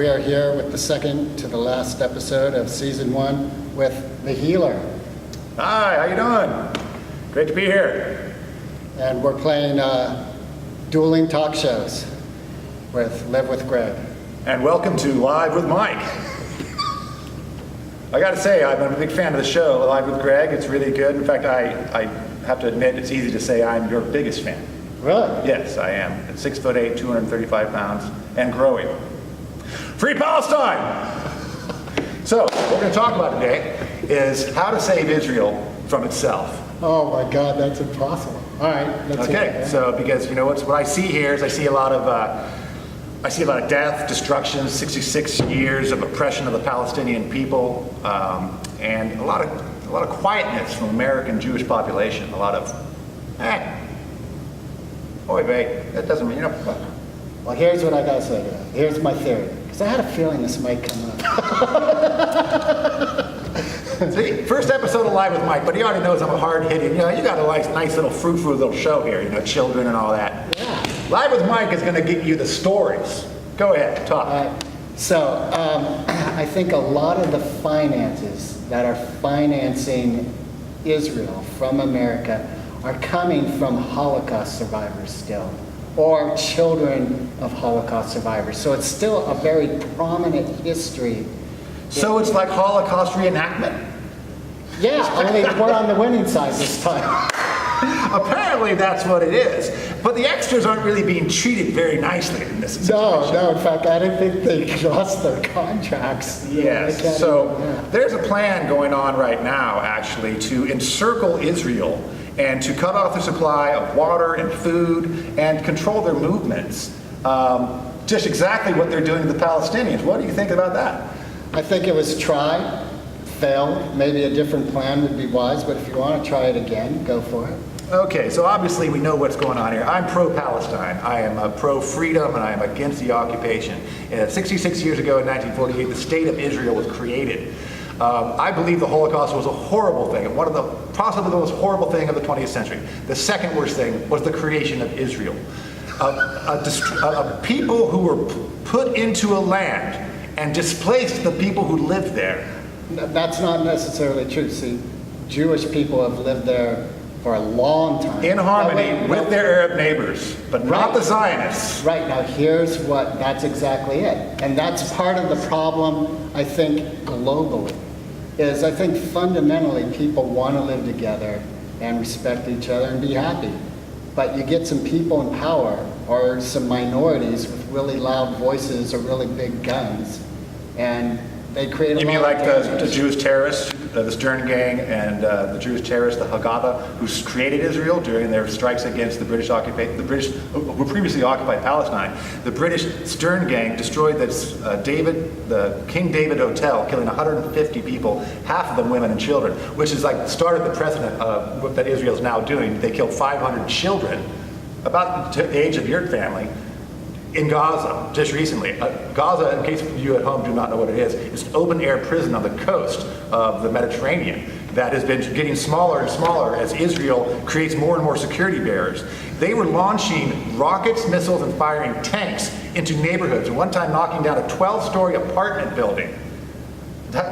we are here with the second to the last episode of season 1 with the Healer. Hi, how you doing? Great to be here. And we're playing dueling talk shows with Live with Greg. And welcome to Live with Mike. I got to say, I'm a big fan of the show, Live with Greg. It's really good. In fact, I have to admit, it's easy to say I'm your biggest fan. Really? Yes, I am. At 6'8", 235 pounds, and growing. Free Palestine! So, what we're going to talk about today is how to save Israel from itself. Oh my God, that's impossible. All right, let's hear it. So because you know what I see here is I see a lot of death, destruction, 66 years of oppression of the Palestinian people, and a lot of quietness from American Jewish population. A lot of, oy vey, that doesn't mean, you know. Well, here's what I gotta say to that. Here's my theory. Because I had a feeling this might come up. See, first episode of Live with Mike, but he already knows I'm a hard-hitting, you know, you got a nice little frou-frou little show here, you know, children and all that. Yeah. Live with Mike is going to get you the stories. Go ahead, talk. So I think a lot of the finances that are financing Israel from America are coming from Holocaust survivors still, or children of Holocaust survivors. So it's still a very prominent history. So it's like Holocaust reenactment? Yeah, only we're on the winning side this time. Apparently that's what it is. But the extras aren't really being treated very nicely in this situation. No, in fact, I don't think they lost their contracts. Yes, so there's a plan going on right now, actually, to encircle Israel and to cut off the supply of water and food and control their movements. Just exactly what they're doing to the Palestinians. What do you think about that? I think it was tried, failed. Maybe a different plan would be wise, but if you want to try it again, go for it. Okay, so obviously we know what's going on here. I'm pro-Palestine. I am pro-freedom, and I am against the occupation. 66 years ago in 1948, the state of Israel was created. I believe the Holocaust was a horrible thing, possibly the most horrible thing of the 20th century. The second worst thing was the creation of Israel. People who were put into a land and displaced the people who lived there. That's not necessarily true. See, Jewish people have lived there for a long time. In harmony with their Arab neighbors, but not the Zionists. Right, now that's exactly it. And that's part of the problem, I think, globally, is I think fundamentally people want to live together and respect each other and be happy. But you get some people in power or some minorities with really loud voices or really big guns, and they create a lot of damage. You mean like the Jewish terrorists, the Stern Gang, and the Jewish terrorists, the Haggadah, who created Israel during their strikes against the British who previously occupied Palestine. The British Stern Gang destroyed the King David Hotel, killing 150 people, half of them women and children, which is like started the precedent of that Israel is now doing. They killed 500 children, about the age of your family, in Gaza, just recently. Gaza, in case you at home do not know what it is an open-air prison on the coast of the Mediterranean that has been getting smaller and smaller as Israel creates more and more security barriers. They were launching rockets, missiles, and firing tanks into neighborhoods, and one time knocking down a 12-story apartment building.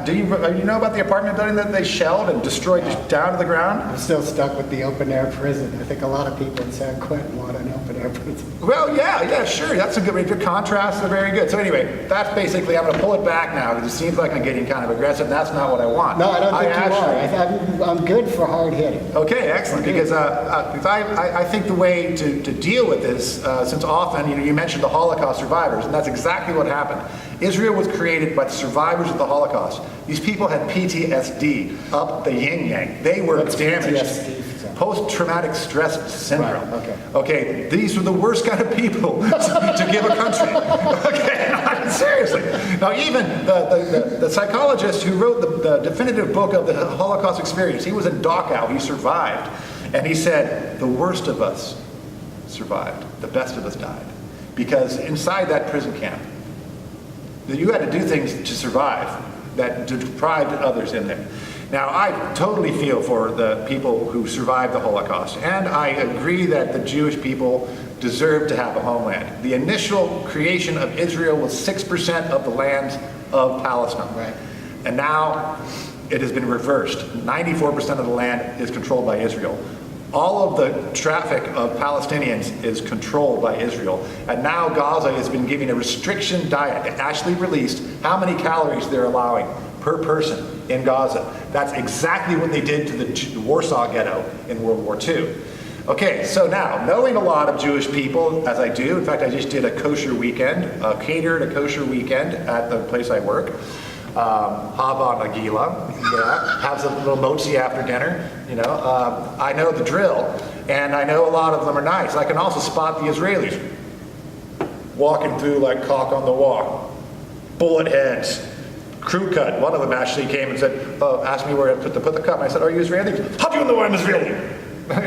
Do you know about the apartment building that they shelled and destroyed just down to the ground? I'm still stuck with the open-air prison. I think a lot of people in San Quentin want an open-air prison. Well, yeah, sure. That's a good contrast. They're very good. So anyway, that's basically, I'm going to pull it back now because it seems like I'm getting kind of aggressive. That's not what I want. No, I don't think you are. I'm good for hard hitting. Okay, excellent. Because I think the way to deal with this, since often, you mentioned the Holocaust survivors, and that's exactly what happened. Israel was created by the survivors of the Holocaust. These people had PTSD, up the yin-yang. They were damaged. PTSD? Post-traumatic stress syndrome. Right, okay, these were the worst kind of people to give a country. Okay, seriously. Now even the psychologist who wrote the definitive book of the Holocaust experience, he was in Dachau, he survived. And he said, the worst of us survived, the best of us died. Because inside that prison camp, you had to do things to survive that deprived others in there. Now, I totally feel for the people who survived the Holocaust, and I agree that the Jewish people deserve to have a homeland. The initial creation of Israel was 6% of the land of Palestine. Right. And now it has been reversed. 94% of the land is controlled by Israel. All of the traffic of Palestinians is controlled by Israel. And now Gaza has been given a restriction diet. It actually released how many calories they're allowing per person in Gaza. That's exactly what they did to the Warsaw Ghetto in World War II. Okay, so now, knowing a lot of Jewish people, as I do, in fact, I just did a kosher weekend, catered a kosher weekend at the place I work. Hava Nagila, yeah, has a little motzi after dinner, you know. I know the drill, and I know a lot of them are nice. I can also spot the Israelis walking through like cock on the walk, bullet heads, crew cut. One of them actually came and said, asked me where to put the cup. I said, are you Israeli? How do you know I'm Israeli?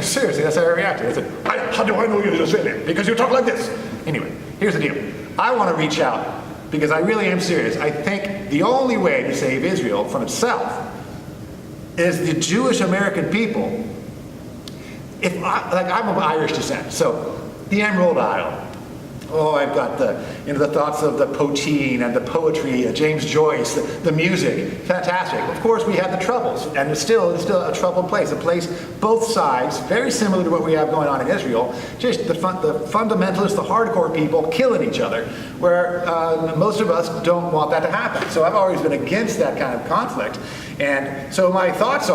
Seriously, that's how I reacted. I said, how do I know you're Israeli? Because you talk like this. Anyway, here's the deal. I want to reach out because I really am serious. I think the only way to save Israel from itself is the Jewish American people. I'm of Irish descent, so the Emerald Isle. Oh, I've got the thoughts of the poteen and the poetry, James Joyce, the music, fantastic. Of course, we have the troubles, and it's still a troubled place. A place, both sides, very similar to what we have going on in Israel. Just the fundamentalists, the hardcore people killing each other, where most of us don't want that to happen. So I've always been against that kind of conflict. And so my thoughts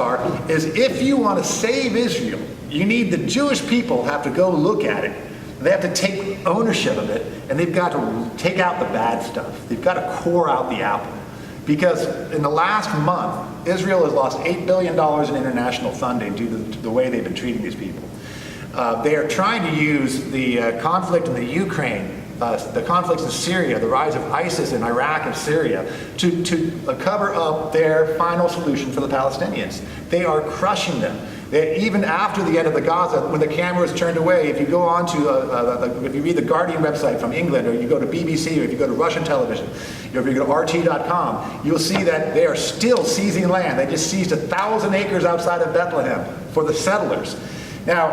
is if you want to save Israel, you need the Jewish people have to go look at it. They have to take ownership of it, and they've got to take out the bad stuff. They've got to core out the apple. Because in the last month, Israel has lost $8 billion in international funding due to the way they've been treating these people. They are trying to use the conflict in the Ukraine, the conflicts in Syria, the rise of ISIS in Iraq and Syria, to cover up their final solution for the Palestinians. They are crushing them. Even after the end of the Gaza, when the camera is turned away, if you go on to, if you read the Guardian website from England, or you go to BBC, or if you go to Russian television, or if you go to RT.com, you'll see that they are still seizing land. They just seized 1,000 acres outside of Bethlehem for the settlers. Now,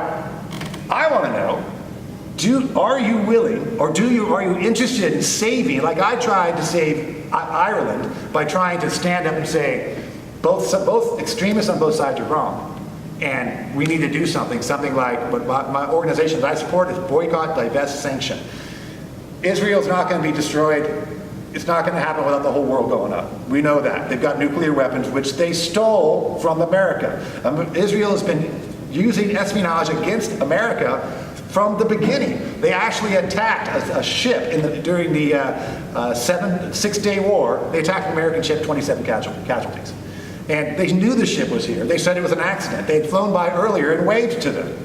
I want to know, are you willing, or are you interested in saving, like I tried to save Ireland by trying to stand up and say, both extremists on both sides are wrong. And we need to do something like what my organization that I support is boycott, divest, sanction. Israel's not going to be destroyed. It's not going to happen without the whole world going up. We know that. They've got nuclear weapons, which they stole from America. Israel has been using espionage against America from the beginning. They actually attacked a ship during the Six-Day War. They attacked an American ship, 27 casualties. And they knew the ship was here. They said it was an accident. They had flown by earlier and waved to them.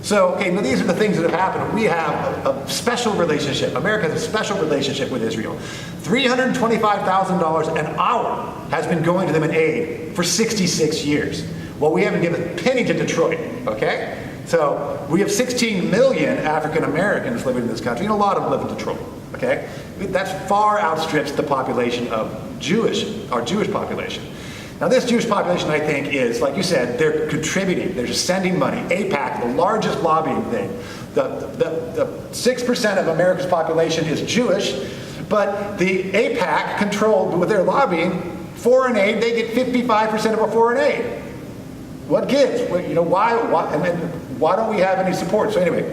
So, okay, now these are the things that have happened. We have a special relationship. America has a special relationship with Israel. $325,000 an hour has been going to them in aid for 66 years. Well, we haven't given a penny to Detroit, okay? So we have 16 million African Americans living in this country, and a lot of them live in Detroit, okay? That far outstrips the population of our Jewish population. Now, this Jewish population, I think, is, like you said, they're contributing. They're just sending money. AIPAC, the largest lobbying thing. The 6% of America's population is Jewish, but the AIPAC controlled with their lobbying foreign aid. They get 55% of our foreign aid. What gives? Why? And then why don't we have any support? So anyway,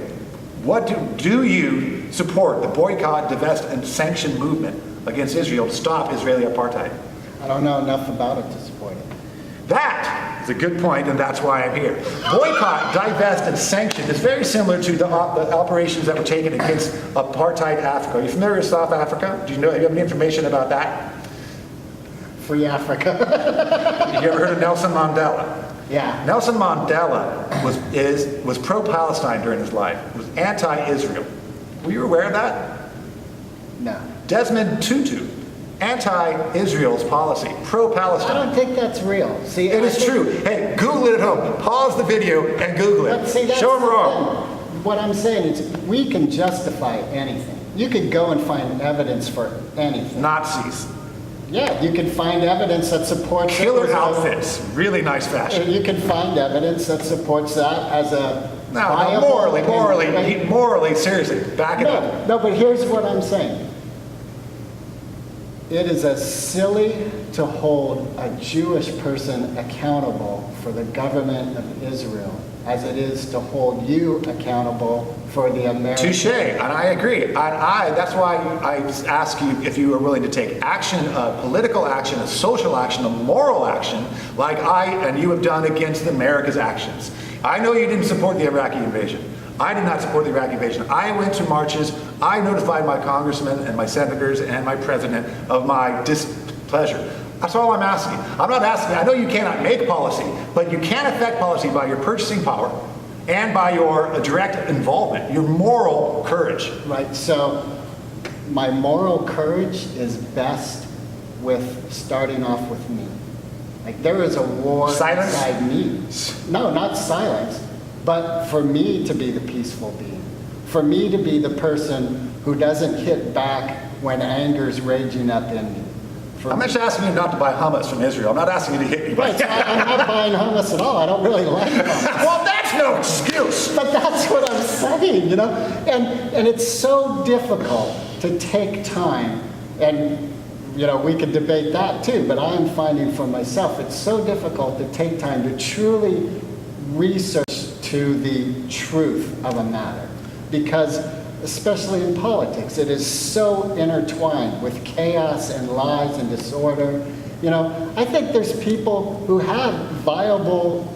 what do you support the boycott, divest, and sanction movement against Israel to stop Israeli apartheid? I don't know enough about it to support it. That is a good point, and that's why I'm here. Boycott, divest, and sanction is very similar to the operations that were taken against apartheid Africa. Are you familiar with South Africa? Do you have any information about that? Free Africa. You ever heard of Nelson Mandela? Yeah. Nelson Mandela was pro-Palestine during his life. Was anti-Israel. Were you aware of that? No. Desmond Tutu. Anti-Israel's policy, pro-Palestine. I don't think that's real. See, it is true. Hey, Google it at home. Pause the video and Google it. Show them wrong. What I'm saying is we can justify anything. You could go and find evidence for anything. Nazis. Yeah, you can find evidence that supports killer outfits. Really nice fashion. You can find evidence that supports that as a No, viable morally, seriously, back it up. No, but here's what I'm saying. It is as silly to hold a Jewish person accountable for the government of Israel as it is to hold you accountable for the American. Touche, and I agree. That's why I ask you if you are willing to take action, political action, a social action, a moral action, like I and you have done against America's actions. I know you didn't support the Iraqi invasion. I did not support the Iraqi invasion. I went to marches. I notified my congressmen and my senators and my president of my displeasure. That's all I'm asking. I'm not asking, I know you cannot make policy, but you can affect policy by your purchasing power and by your direct involvement, your moral courage. Right, so my moral courage is best with starting off with me. Like there is a war Silence? inside me. No, not silence, but for me to be the peaceful being. For me to be the person who doesn't hit back when anger's raging up in me. I'm just asking you not to buy hummus from Israel. I'm not asking you to hit anybody. Right, so I'm not buying hummus at all. I don't really like hummus. Well, that's no excuse. But that's what I'm saying, you know? And it's so difficult to take time, and, you know, we could debate that too, but I'm finding for myself, it's so difficult to take time to truly research to the truth of a matter. Because, especially in politics, it is so intertwined with chaos and lies and disorder. You know, I think there's people who have viable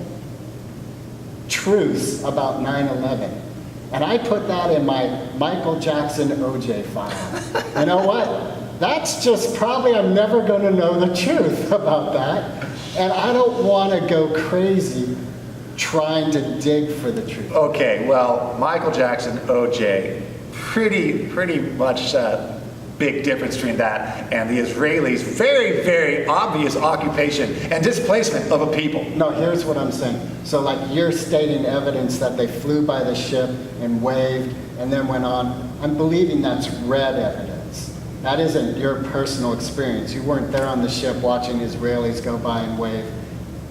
truths about 9/11. And I put that in my Michael Jackson OJ file. You know what? That's just probably, I'm never going to know the truth about that. And I don't want to go crazy trying to dig for the truth. Okay, well, Michael Jackson, OJ, pretty much big difference between that and the Israelis' very, very obvious occupation and displacement of a people. No, here's what I'm saying. So like you're stating evidence that they flew by the ship and waved and then went on. I'm believing that's red evidence. That isn't your personal experience. You weren't there on the ship watching Israelis go by and wave.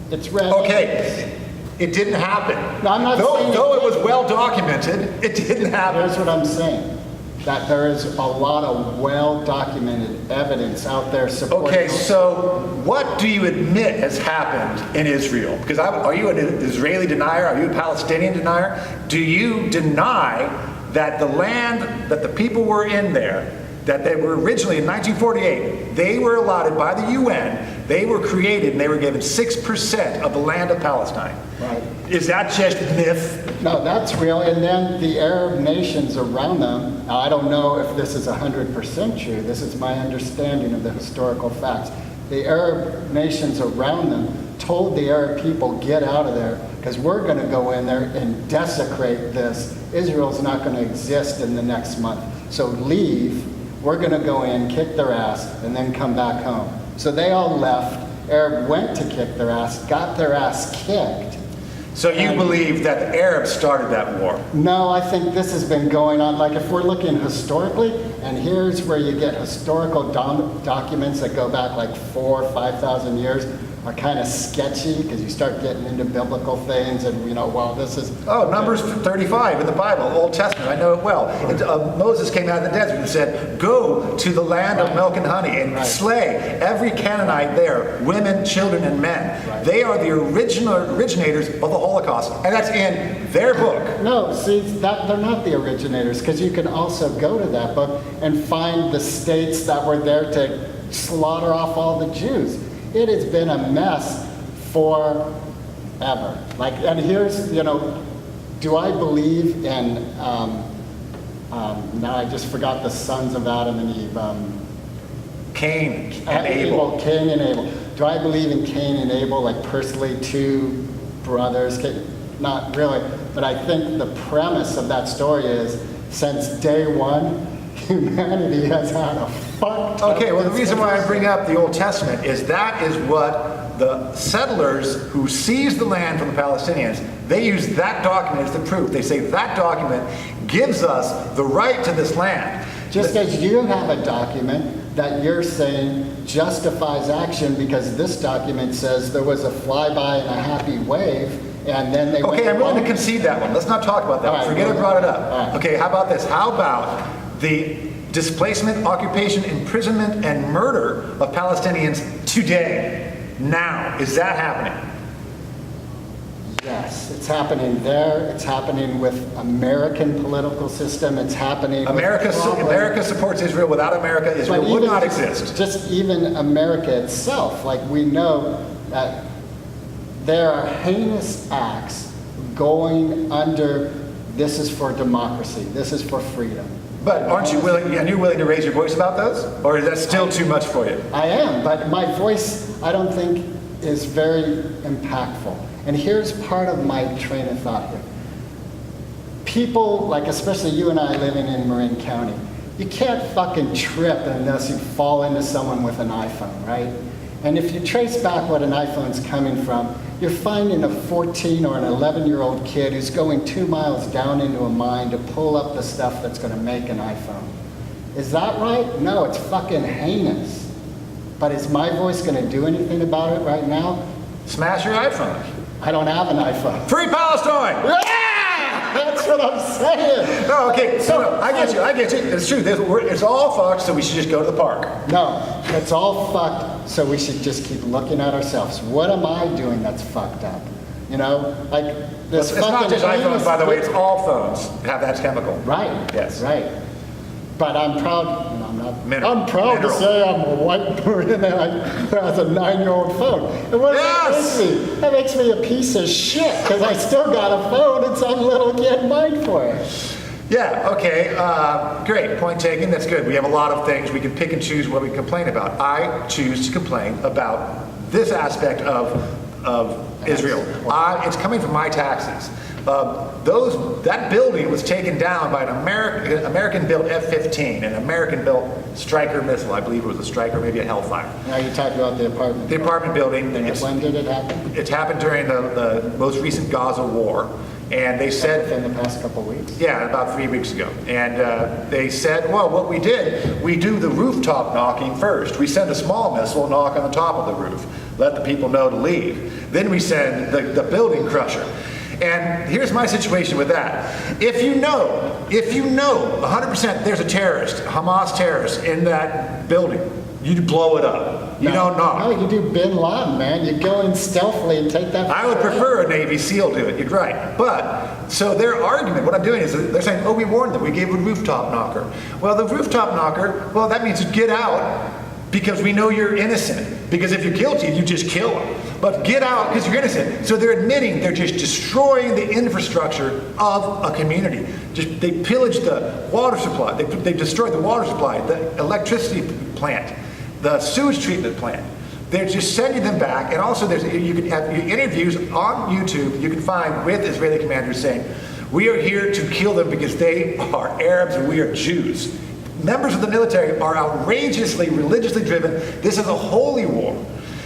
It's red evidence. Okay, it didn't happen. No, I'm not saying Though it was well documented, it didn't happen. Here's what I'm saying. That there is a lot of well-documented evidence out there supporting. Okay, so what do you admit has happened in Israel? Because are you an Israeli denier? Are you a Palestinian denier? Do you deny that the land that the people were in there, that they were originally in 1948, they were allotted by the UN, they were created and they were given 6% of the land of Palestine? Right. Is that just myth? No, that's real. And then the Arab nations around them, now I don't know if this is 100% true, this is my understanding of the historical facts. The Arab nations around them told the Arab people, get out of there, because we're going to go in there and desecrate this. Israel's not going to exist in the next month. So leave, we're going to go in, kick their ass, and then come back home. So they all left. Arab went to kick their ass, got their ass kicked. So you believe that the Arabs started that war? No, I think this has been going on. Like if we're looking historically, and here's where you get historical documents that go back like 4,000 or 5,000 years, are kind of sketchy because you start getting into biblical things and, you know, well, this is... Oh, Numbers 35 in the Bible, Old Testament, I know it well. Moses came out of the desert and said, go to the land of milk and honey and slay every Canaanite there, women, children, and men. Right. They are the originators of the Holocaust, and that's in their book. No, see, they're not the originators, because you can also go to that book and find the states that were there to slaughter off all the Jews. It has been a mess forever. Like, and here's, you know, do I believe in, now I just forgot the sons of Adam and Eve. Cain and Abel. Cain and Abel. Do I believe in Cain and Abel, like personally, two brothers? Not really, but I think the premise of that story is, since day one, humanity has had a fucked up... Okay, well, the reason why I bring up the Old Testament is that is what the settlers who seized the land from the Palestinians, they use that document as the proof. They say that document gives us the right to this land. Just as you have a document that you're saying justifies action because this document says there was a flyby and a happy wave, and then they went Okay, I'm willing to home. concede that one. Let's not talk about that All one. right, Forget I well, brought it all up. right. Okay, how about this? How about the displacement, occupation, imprisonment, and murder of Palestinians today, now? Is that happening? Yes, it's happening there. It's happening with American political system. It's happening. with probably- America supports Israel. Without America, Israel But would even not just- exist. Just even America itself, like we know that there are heinous acts going under, this is for democracy, this is for freedom. But aren't you willing, and you're willing to raise your voice about those? Or is that still too much for you? I am, but my voice, I don't think, is very impactful. And here's part of my train of thought here. People, like especially you and I living in Marin County, you can't fucking trip unless you fall into someone with an iPhone, right? And if you trace back what an iPhone's coming from, you're finding a 14 or an 11-year-old kid who's going 2 miles down into a mine to pull up the stuff that's going to make an iPhone. Is that right? No, it's fucking heinous. But is my voice going to do anything about it right now? Smash your iPhone. I don't have an iPhone. Free Palestine! Yeah! That's what I'm saying. No, okay, so I get you. It's true. It's all fucked, so we should just go to the park. No, it's all fucked, so we should just keep looking at ourselves. What am I doing that's fucked up? You know, like this It's not fucking just iPhones, heinous- by the way, it's all phones have that chemical. Right. Yes. Right. But I'm proud. No, I'm not. Mineral. I'm proud Mineral. to say I'm a white Marin and who has a 9-year-old phone. And what does Yes! that make me? That makes me a piece of shit because I still got a phone and some little kid might for it. Yeah, okay, great, point taken, that's good. We have a lot of things, we can pick and choose what we complain about. I choose to complain about this aspect of Israel. It's coming from my taxes. That building was taken down by an American-built F-15, an American-built Stryker missile. I believe it was a Stryker, maybe a Hellfire. Now you're talking about the apartment. The apartment building, When did it happen? it's happened during the most recent Gaza war. And they said, Within the past couple of weeks. yeah, about 3 weeks ago. And they said, well, what we did, we do the rooftop knocking first. We send a small missile, knock on the top of the roof, let the people know to leave. Then we send the building crusher. And here's my situation with that. If you know 100% there's a terrorist, Hamas terrorist in that building, you blow it up. You don't knock. No, you do Bin Laden, man. You go in stealthily and take that. I would prefer a Navy SEAL do it, you're right. But, so their argument, what I'm doing is they're saying, oh, we warned them, we gave a rooftop knocker. Well, the rooftop knocker, well, that means you get out because we know you're innocent. Because if you're guilty, you just kill them. But get out because you're innocent. So they're admitting they're just destroying the infrastructure of a community. They pillaged the water supply, they destroyed the water supply, the electricity plant, the sewage treatment plant. They're just sending them back, and also you can have interviews on YouTube you can find with Israeli commanders saying, we are here to kill them because they are Arabs and we are Jews. Members of the military are outrageously religiously driven. This is a holy war.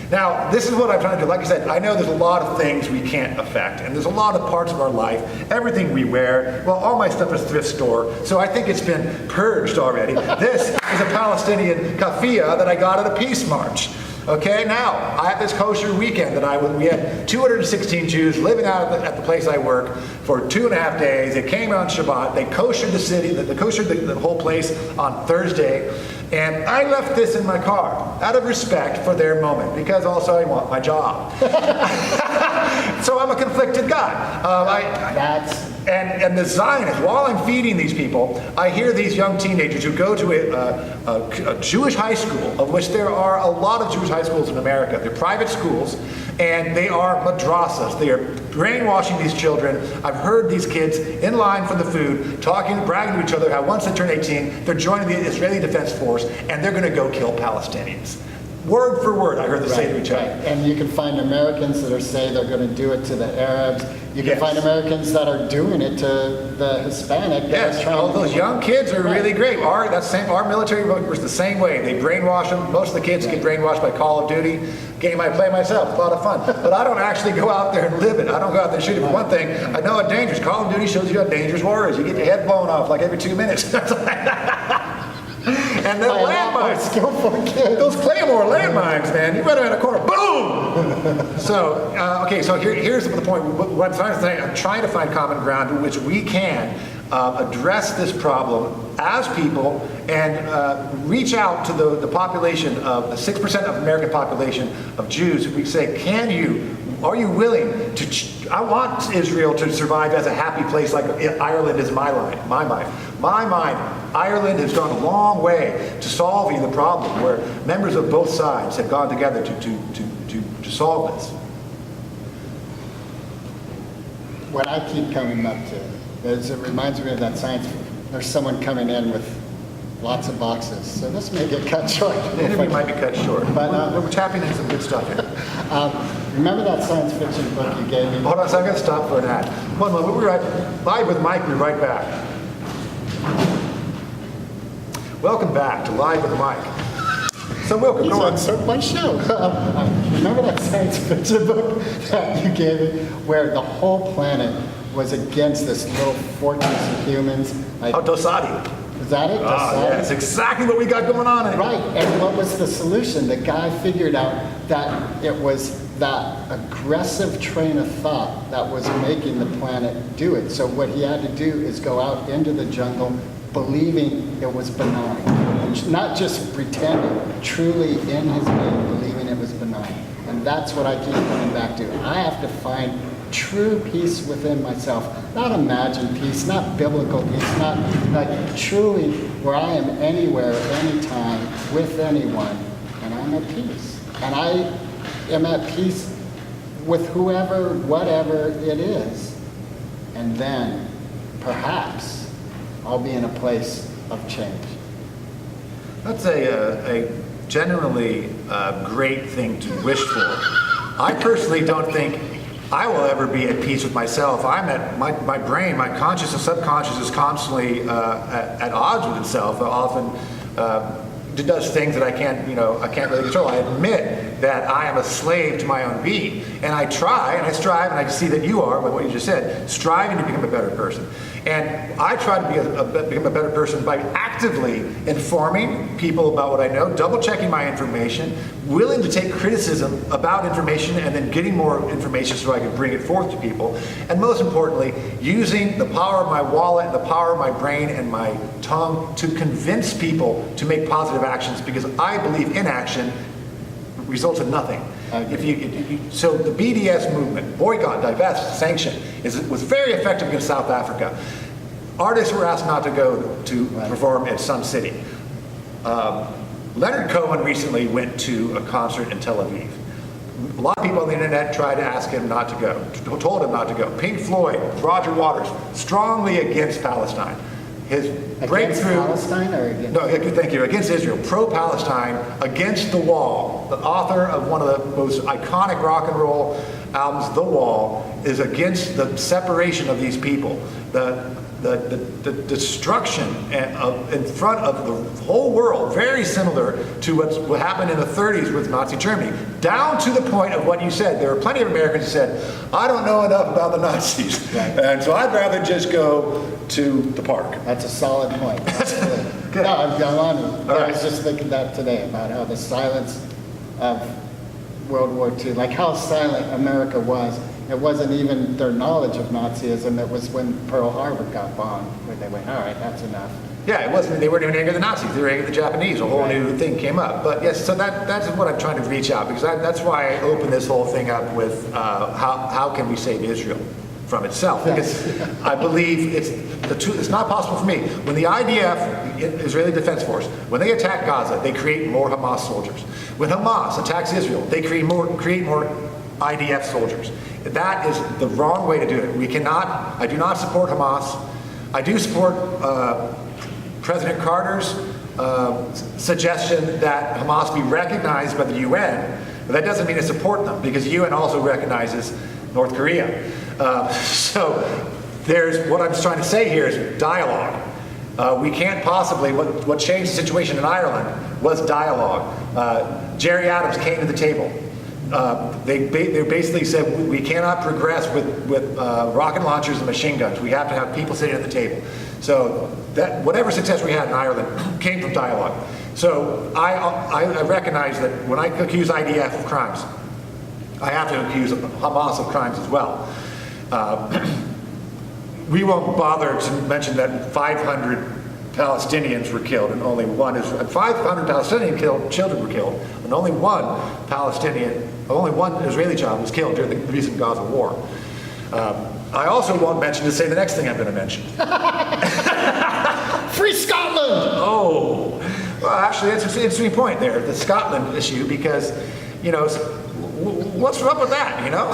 Now, this is what I'm trying to do. Like I said, I know there's a lot of things we can't affect, and there's a lot of parts of our life, everything we wear, well, all my stuff is thrift store, so I think it's been purged already. This is a Palestinian kafia that I got at a peace march. Okay, now, I had this kosher weekend we had 216 Jews living out at the place I work for 2.5 days. They came on Shabbat, they koshered the city, they koshered the whole place on Thursday, and I left this in my car out of respect for their moment, because also I want my job. So I'm a conflicted guy. And the Zionists, while I'm feeding these people, I hear these young teenagers who go to a Jewish high school, of which there are a lot of Jewish high schools in America. They're private schools, and they are madrasas. They are brainwashing these children. I've heard these kids in line for the food, bragging to each other how once they turn 18, they're joining the Israeli Defense Force, and they're going to go kill Palestinians. Word for word, I heard them say to each other. And you can find Americans that are saying they're going to do it to the Arabs. You can find Americans that are doing it to the Hispanic. Yes, all those young kids are really great. Our military was the same way. They brainwash them. Most of the kids get brainwashed by Call of Duty. Game I play myself, a lot of fun. But I don't actually go out there and live it. I don't go out there and shoot it. For one thing, I know how dangerous. Call of Duty shows you how dangerous war is. You get your head blown off like every 2 minutes. And And the by a lot more landmines. skillful kids. Those Claymore landmines, man, you run around a corner, boom! So, okay, so here's the point. What I'm trying to say, I'm trying to find common ground in which we can address this problem as people and reach out to the population of the 6% of American population of Jews. We say, are you willing to, I want Israel to survive as a happy place like Ireland is my mind. Ireland has gone a long way to solving the problem where members of both sides have gone together to solve this. What I keep coming up to is it reminds me of that science. There's someone coming in with lots of boxes, so this may get cut short. The interview might be cut short, But, we're tapping into some good stuff here. Remember that science fiction book you gave me? Hold on a second, I'm going to stop for an ad. One moment, we'll be right live with Mike, we'll be right back. Welcome back to Live with Mike. So welcome, He's go on. on my show. Remember that science fiction book that you gave me, where the whole planet was against this little fortress of humans? Like, Oh, Dosadi. is that it? Ah, yeah, it's exactly what we got going on in it. Right, and what was the solution? The guy figured out that it was that aggressive train of thought that was making the planet do it. So what he had to do is go out into the jungle believing it was benign. And not just pretending, truly in his being believing it was benign. And that's what I keep coming back to. I have to find true peace within myself. Not imagined peace, not biblical peace, not like truly where I am anywhere, anytime, with anyone, and I'm at peace. And I am at peace with whoever, whatever it is. And then, perhaps, I'll be in a place of change. That's a generally great thing to wish for. I personally don't think I will ever be at peace with myself. I'm at my brain, my conscious and subconscious is constantly at odds with itself. Often it does things that I can't really control. I admit that I am a slave to my own being, and I try and I strive, and I see that you are, by what you just said, striving to become a better person. And I try to become a better person by actively informing people about what I know, double-checking my information, willing to take criticism about information, and then getting more information so I can bring it forth to people. And most importantly, using the power of my wallet, and the power of my brain, and my tongue to convince people to make positive actions, because I believe inaction results in nothing. So the BDS movement, boycott, divest, sanction, was very effective against South Africa. Artists were asked not to go to perform at Sun City. Leonard Cohen recently went to a concert in Tel Aviv. A lot of people on the internet tried to ask him not to go, told him not to go. Pink Floyd, Roger Waters, strongly against Palestine. His Against breakthrough. Palestine or against? No, thank you. Against Israel, pro-Palestine, Against the Wall. The author of one of the most iconic rock and roll albums, The Wall, is against the separation of these people. The destruction in front of the whole world, very similar to what happened in the 30s with Nazi Germany, down to the point of what you said. There were plenty of Americans who said, I don't know enough about the Nazis, Right. and so I'd rather just go to the park. That's a solid point. Absolutely. Good. No, I'm on it. All I right. was just thinking that today about how the silence of World War II, like how silent America was. It wasn't even their knowledge of Nazism. It was when Pearl Harbor got bombed, where they went, all right, that's enough. Yeah, it wasn't. They weren't even angry at the Nazis. They were angry at the Japanese. A whole Right. new thing came up. But yes, so that's what I'm trying to reach out, because that's why I opened this whole thing up with how can we save Israel from itself? Because I believe it's not possible for me. When the IDF, Israeli Defense Force, when they attack Gaza, they create more Hamas soldiers. When Hamas attacks Israel, they create more IDF soldiers. That is the wrong way to do it. I do not support Hamas. I do support President Carter's suggestion that Hamas be recognized by the UN, but that doesn't mean to support them, because the UN also recognizes North Korea. So what I'm trying to say here is dialogue. We can't possibly, what changed the situation in Ireland was dialogue. Jerry Adams came to the table. they basically said we cannot progress with rocket launchers and machine guns. We have to have people sitting at the table. So that whatever success we had in Ireland came from dialogue. So I recognize that when I accuse IDF of crimes, I have to accuse Hamas of crimes as well. We won't bother to mention that 500 Palestinians were killed and only one is 500 Palestinian children were killed and only one Israeli child was killed during the recent Gaza war. I also won't mention to say the next thing I'm going to mention. Free Scotland! Oh, well, actually, that's an interesting point there, the Scotland issue, because, you know, what's up with that, you know?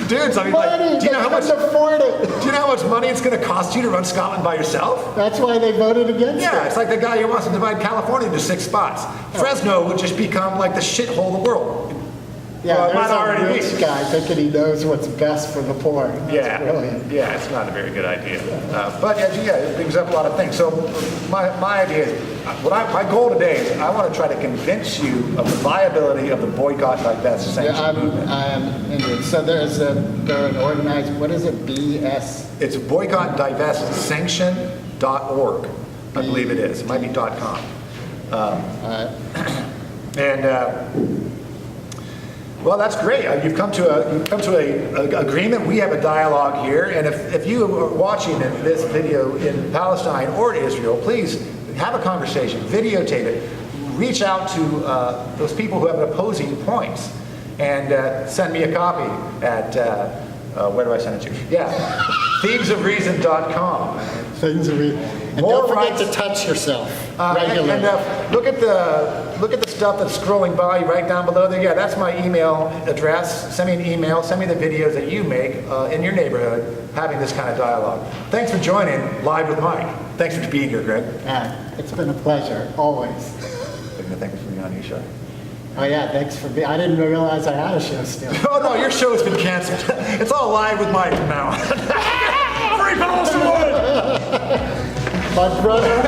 Dudes, I mean, like, do you know how much afford it? do you know how much money it's going to cost you to run Scotland by yourself? That's why they voted against Yeah, it. it's like the guy who wants to divide California into 6 spots. Fresno would just become like the shithole of the world. Yeah, Well, it might there's already a be. rich guy thinking he knows what's best for the poor. That's Yeah, brilliant. yeah, it's not a very good idea. But yeah, it brings up a lot of things. So my idea is, my goal today is I want to try to convince you of the viability of the boycott, divest, Yeah, sanction movement. I'm into it. So they're an organized, what is it, BS? It's boycott, divest, sanction.org, I believe it is. It might be .com. Well, that's great. You've come to a agreement. We have a dialogue here, and if you are watching this video in Palestine or in Israel, please have a conversation, videotape it, reach out to those people who have opposing points, and send me a copy at where do I send it to? Yeah, thievesofreason.com. Things are and More don't forget rights. to touch yourself And regularly. look at the stuff that's scrolling by right down below there. Yeah, that's my email address. Send me an email. Send me the videos that you make in your neighborhood having this kind of dialogue. Thanks for joining Live with Mike. Thanks for being here, Greg. It's been a pleasure, always. Thanks for being on your show. Oh yeah, thanks for being, I didn't realize I had a show still. Oh no, your show's been canceled. It's all Live with Mike from now on. Free Palestine! My brother.